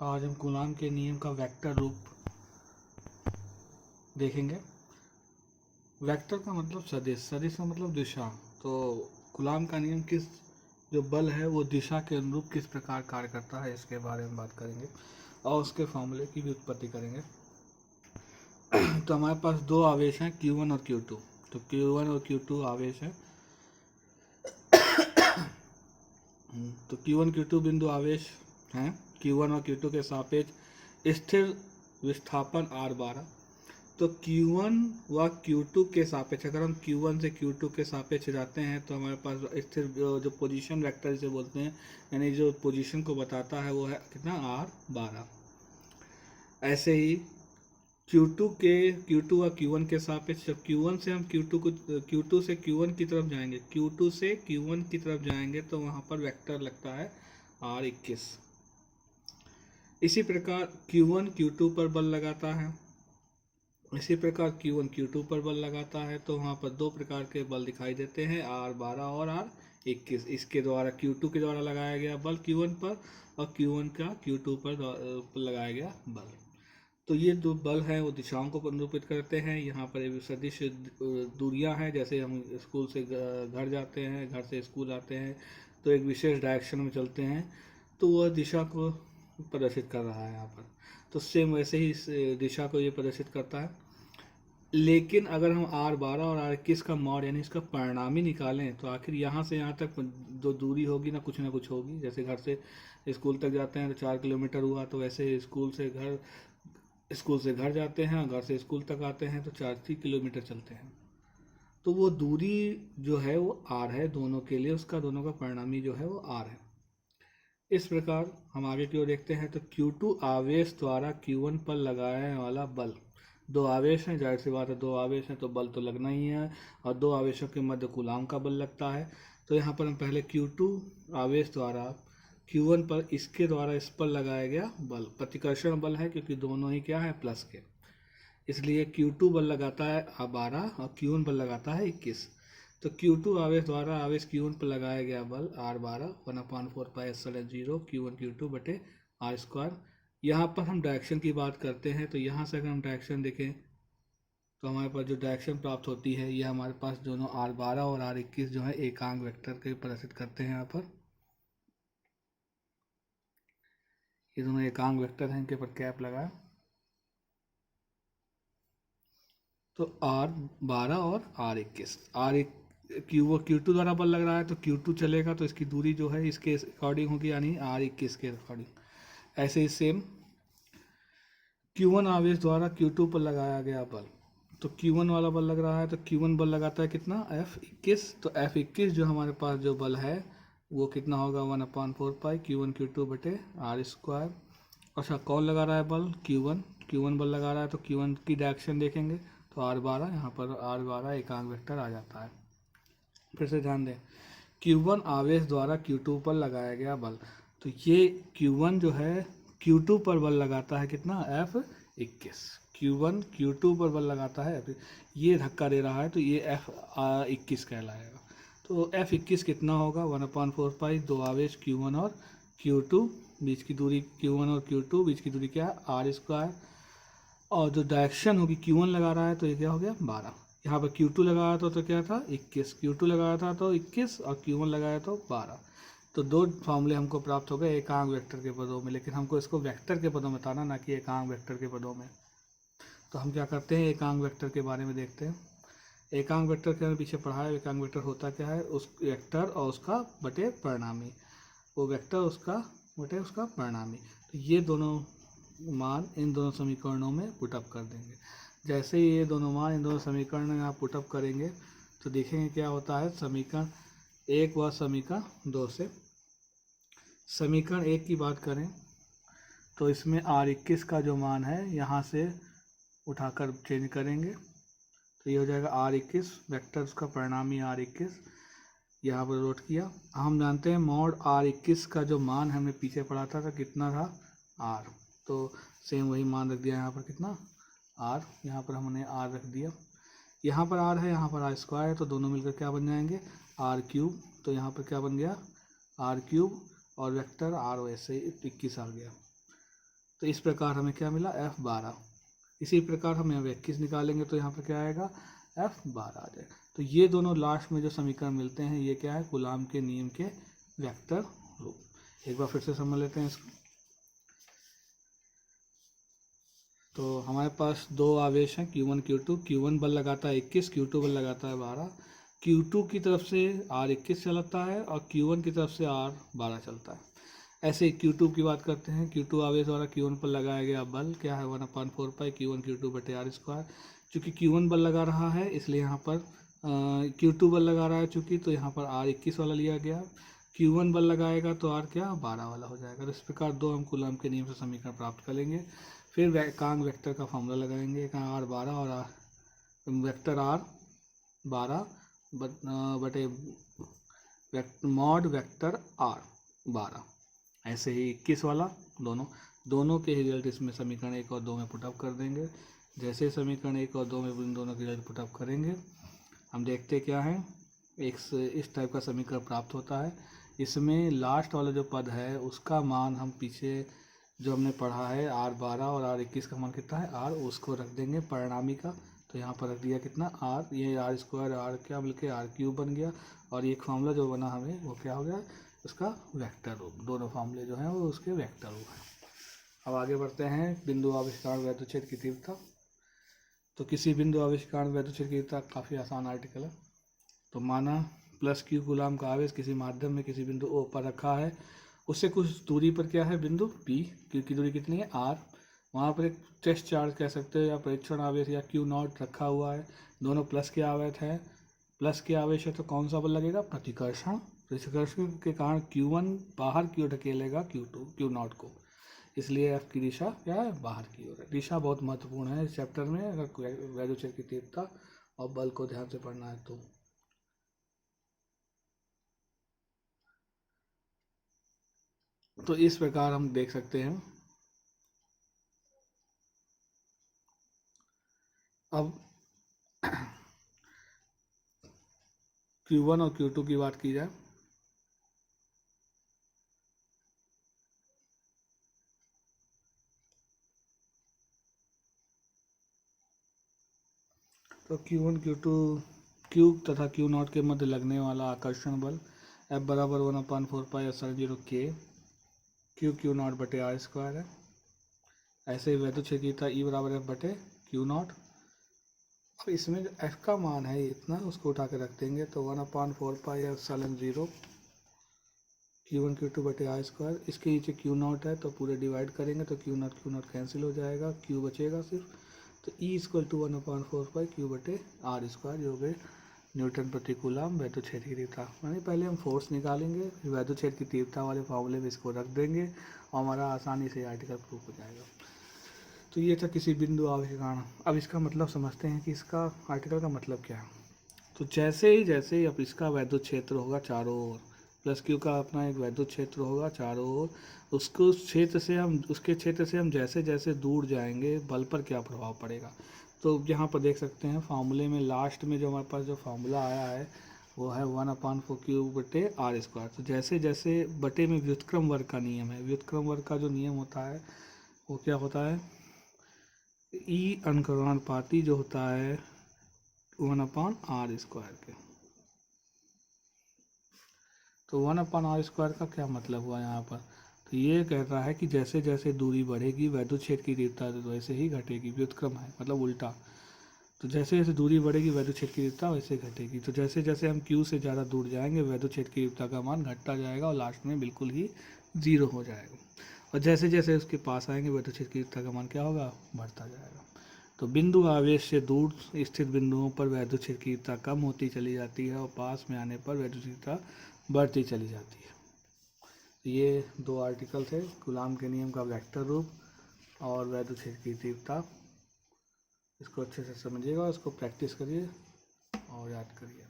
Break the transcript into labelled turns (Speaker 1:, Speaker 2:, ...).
Speaker 1: आज हम कूलाम के नियम का वेक्टर रूप देखेंगे। वेक्टर का मतलब सदिश, सदिश का मतलब दिशा। तो कूलाम का नियम किस जो बल है वो दिशा के अनुरूप किस प्रकार कार्य करता है इसके बारे में बात करेंगे और उसके फॉर्मूले की भी उत्पत्ति करेंगे। तो हमारे पास दो आवेश हैं Q1 और Q2। तो Q1 और Q2 आवेश हैं। तो Q1 Q2 बिंदु आवेश हैं। Q1 और Q2 के सापेक्ष स्थिर विस्थापन R12। तो Q1 व Q2 के सापेक्ष अगर हम Q1 से Q2 के सापेक्ष जाते हैं तो हमारे पास स्थिर जो पोजीशन वेक्टर जिसे बोलते हैं, यानी जो पोजीशन को बताता है वो है कितना R12। ऐसे ही Q2 व Q1 के सापेक्ष जब Q1 से हम Q2 से Q1 की तरफ जाएंगे, Q2 से Q1 की तरफ जाएंगे तो वहाँ पर वेक्टर लगता है R21। इसी प्रकार Q1 Q2 पर बल लगाता है, इसी प्रकार Q1 Q2 पर बल लगाता है तो वहाँ पर दो प्रकार के बल दिखाई देते हैं, R12 और R21। इसके द्वारा Q2 के द्वारा लगाया गया बल Q1 पर और Q1 का Q2 पर लगाया गया बल। तो ये दो बल हैं वो दिशाओं को निरूपित करते हैं। यहाँ पर एक सदिश दूरियां हैं, जैसे हम स्कूल से घर जाते हैं, घर से स्कूल आते हैं तो एक विशेष डायरेक्शन में चलते हैं तो वह दिशा को प्रदर्शित कर रहा है यहाँ पर। तो सेम वैसे ही इस दिशा को ये प्रदर्शित करता है। लेकिन अगर हम R12 और R21 का मॉड यानी इसका परिणामी निकालें तो आखिर यहाँ से यहाँ तक जो दूरी होगी ना कुछ होगी। जैसे घर से स्कूल तक जाते हैं तो 4 किलोमीटर हुआ, तो वैसे स्कूल से घर जाते हैं, घर से स्कूल तक आते हैं तो 4 किलोमीटर चलते हैं। तो वो दूरी जो है वो R है दोनों के लिए, उसका दोनों का परिणामी जो है वो R है। इस प्रकार हम आगे की ओर देखते हैं तो Q2 आवेश द्वारा Q1 पर लगाने वाला बल। दो आवेश हैं, जाहिर सी बात है दो आवेश हैं तो बल तो लगना ही है और दो आवेशों के मध्य कूलाम का बल लगता है। तो यहाँ पर हम पहले Q2 आवेश द्वारा Q1 पर इसके द्वारा इस पर लगाया गया बल प्रतिकर्षण बल है, क्योंकि दोनों ही क्या है प्लस के, इसलिए Q2 बल लगाता है 12 और Q1 बल लगाता है 21। तो Q2 आवेश द्वारा आवेश Q1 पर लगाया गया बल R12 1/4πε0 Q1 Q2 बटे R²। यहाँ पर हम डायरेक्शन की बात करते हैं तो यहाँ से अगर हम डायरेक्शन देखें तो हमारे पास जो डायरेक्शन प्राप्त होती है यह हमारे पास दोनों R12 और R21 जो है एकांक वेक्टर के प्रदर्शित करते हैं। यहाँ पर ये दोनों एकांक वेक्टर हैं, इनके पर कैप लगाए तो R12 और R21। Q2 द्वारा बल लग रहा है तो Q2 चलेगा तो इसकी दूरी जो है इसके अकॉर्डिंग होगी, यानी R21 के अकॉर्डिंग। ऐसे ही सेम Q1 आवेश द्वारा Q2 पर लगाया गया बल। तो Q1 वाला बल लग रहा है तो Q1 बल लगाता है कितना F21। तो F21 जो हमारे पास जो बल है वो कितना होगा 1/4π Q1 Q2 बटे R²। अच्छा, कौन लगा रहा है बल Q1 बल लगा रहा है तो Q1 की डायरेक्शन देखेंगे तो R12, यहाँ पर R12 एकांक वेक्टर आ जाता है। फिर से ध्यान दें, Q1 आवेश द्वारा Q2 पर लगाया गया बल। तो ये Q1 जो है Q2 पर बल लगाता है कितना F21। Q1 Q2 पर बल लगाता है ये धक्का दे रहा है तो ये F21 कहलाएगा। तो F21 कितना होगा 1/4π दो आवेश Q1 और Q2 बीच की दूरी Q1 और Q2 बीच की दूरी क्या है R²। और जो डायरेक्शन होगी Q1 लगा रहा है तो ये क्या हो गया 12। यहाँ पर Q2 लगाया था तो क्या था 21, Q2 लगाया था तो 21 और Q1 लगाया तो 12। तो दो फॉर्मूले हमको प्राप्त हो गए एकांक वेक्टर के पदों में, लेकिन हमको इसको वेक्टर के पदों में बताना, ना कि एकांक वेक्टर के पदों में। तो हम क्या करते हैं एकांक वेक्टर के बारे में देखते हैं। एकांक वेक्टर के पीछे पढ़ा है, एकांक वेक्टर होता क्या है, उस वेक्टर और उसका बटे परिणामी, वो वेक्टर उसका बटे उसका परिणामी। तो ये दोनों मान इन दोनों समीकरणों में पुटअप कर देंगे। जैसे ही ये दोनों मान इन दोनों समीकरण में आप पुटअप करेंगे तो देखेंगे क्या होता है समीकरण 1 व समीकरण 2 से। समीकरण 1 की बात करें तो इसमें R21 का जो मान है यहाँ से उठाकर चेंज करेंगे तो ये हो जाएगा R21 वेक्टर उसका परिणामी R21, यहाँ पर नोट किया। हम जानते हैं मॉड R21 का जो मान हमने पीछे पढ़ा था तो कितना था R, तो सेम वही मान रख दिया यहाँ पर कितना R, यहाँ पर हमने R रख दिया। यहाँ पर R है, यहाँ पर R² है, तो दोनों मिलकर क्या बन जाएंगे R³। तो यहाँ पर क्या बन गया R³ और वेक्टर R वैसे 21 आ गया। तो इस प्रकार हमें क्या मिला F12। इसी प्रकार हम यहाँ 21 निकालेंगे तो यहाँ पर क्या आएगा F12 आ जाएगा। तो ये दोनों लास्ट में जो समीकरण मिलते हैं ये क्या है, कूलाम के नियम के वेक्टर रूप। एक बार फिर से समझ लेते हैं इसको। तो हमारे पास दो आवेश हैं Q1 Q2। Q1 बल लगाता है 21, Q2 बल लगाता है 12। Q2 की तरफ से R21 चलता है और Q1 की तरफ से R12 चलता है। ऐसे ही Q2 की बात करते हैं। Q2 आवेश द्वारा Q1 पर लगाया गया बल क्या है 1/4 पाई Q1 Q2 बटे R स्क्वायर। चूँकि Q1 बल लगा रहा है इसलिए यहाँ पर Q2 बल लगा रहा है चूँकि, तो यहाँ पर R21 वाला लिया गया। Q1 बल लगाएगा तो R क्या 12 वाला हो जाएगा। तो इस प्रकार दो हम कूलाम के नियम से समीकरण प्राप्त कर लेंगे। फिर एकांक वेक्टर का फॉर्मूला लगाएंगे। R12 और वेक्टर R12 बटे मॉड वेक्टर R12। ऐसे ही 21 वाला दोनों के रिजल्ट इसमें समीकरण 1 और 2 में पुटअप कर देंगे। जैसे समीकरण 1 और 2 में इन दोनों के रिजल्ट पुटअप करेंगे हम देखते क्या है, एक इस टाइप का समीकरण प्राप्त होता है। इसमें लास्ट वाला जो पद है उसका मान हम पीछे जो हमने पढ़ा है R12 और R21 का मान कितना है R, उसको रख देंगे परिणामी का। तो यहाँ पर रख दिया कितना R, ये R स्क्वायर R क्या मिलके R³ बन गया। और एक फार्मूला जो बना हमें वो क्या हो गया, उसका वेक्टर रूप। दोनों फार्मूले जो हैं वो उसके वेक्टर रूप हैं। अब आगे बढ़ते हैं बिंदु आविष्कार वैद्युच्छेद की तीव्रता। तो किसी बिंदु आविष्कार वैद्युच्छेद की तीव्रता काफ़ी आसान आर्टिकल है। तो माना +Q कूलाम का आवेश किसी माध्यम में किसी बिंदु O पर रखा है, उससे कुछ दूरी पर क्या है बिंदु P, Q की दूरी कितनी है R। वहाँ पर एक टेस्ट चार्ज कह सकते हो या परीक्षण आवेश या Q0 रखा हुआ है। दोनों प्लस के आवेश है, प्लस के आवेश है तो कौन सा बल लगेगा प्रतिकर्षण। प्रतिकर्षण के कारण Q1 बाहर की ओर ढकेलेगा Q0 को, इसलिए F की दिशा क्या है बाहर की ओर है। दिशा बहुत महत्वपूर्ण है इस चैप्टर में अगर वैद्युच्छेद की तीव्रता और बल को ध्यान से पढ़ना है तो। तो इस प्रकार हम देख सकते हैं। अब Q1 और Q2 की बात की जाए तो Q1 Q2 Q तथा Q0 के मध्य लगने वाला आकर्षण बल F बराबर 1/4 पाई एप्सिलॉन 0 K Q0 बटे R स्क्वायर है। ऐसे ही वैद्युच्छेद की तीव्रता E बराबर F बटे Q0। अब इसमें जो F का मान है इतना उसको उठा के रख देंगे तो 1/4 पाई एप्सिलॉन 0 Q1 Q2 बटे R स्क्वायर। इसके नीचे Q0 है तो पूरे डिवाइड करेंगे तो Q0 कैंसिल हो जाएगा, Q बचेगा सिर्फ। तो E = 1/4 पाई Q बटे R स्क्वायर हो गए न्यूटन प्रति कूलाम वैद्युच्छेद की तीव्रता। यानी पहले हम फोर्स निकालेंगे फिर वैद्युच्छेद की तीव्रता वाले फॉर्मूले में इसको रख देंगे और हमारा आसानी से आर्टिकल प्रूफ हो जाएगा। तो ये था किसी बिंदु आवेश। अब इसका मतलब समझते हैं कि इसका आर्टिकल का मतलब क्या है। तो जैसे ही अब इसका वैद्युत क्षेत्र होगा चारों ओर, +Q का अपना एक वैद्युत क्षेत्र होगा चारों ओर, उसके क्षेत्र से हम जैसे जैसे दूर जाएंगे बल पर क्या प्रभाव पड़ेगा। तो यहाँ पर देख सकते हैं फार्मूले में लास्ट में जो हमारे पास जो फार्मूला आया है वो है 1/4 Q बटे R स्क्वायर। तो जैसे जैसे बटे में व्युत्क्रम वर्ग का नियम है, व्युत्क्रम वर्ग का जो नियम होता है वो क्या होता है E अनुक्रमानुपाती जो होता है 1/R स्क्वायर के। तो 1/R स्क्वायर का क्या मतलब हुआ यहाँ पर, तो ये कह रहा है कि जैसे जैसे दूरी बढ़ेगी वैद्युच्छेद की तीव्रता वैसे ही घटेगी। व्युत्क्रम है मतलब उल्टा। तो जैसे जैसे दूरी बढ़ेगी वैद्युच्छेद की तीव्रता वैसे घटेगी। तो जैसे जैसे हम Q से ज़्यादा दूर जाएंगे वैद्युच्छेद की तीव्रता का मान घटता जाएगा और लास्ट में बिल्कुल ही 0 हो जाएगा। और जैसे जैसे उसके पास आएंगे वैद्युच्छेद की तीव्रता का मान क्या होगा बढ़ता जाएगा। तो बिंदु आवेश से दूर स्थित बिंदुओं पर वैद्युच्छेद की तीव्रता कम होती चली जाती है और पास में आने पर वैद्युच्छेद की तीव्रता बढ़ती चली जाती है। तो ये दो आर्टिकल थे, कूलाम के नियम का वेक्टर रूप और वैद्युच्छेद की तीव्रता। इसको अच्छे से समझिएगा, इसको प्रैक्टिस करिए और याद करिए।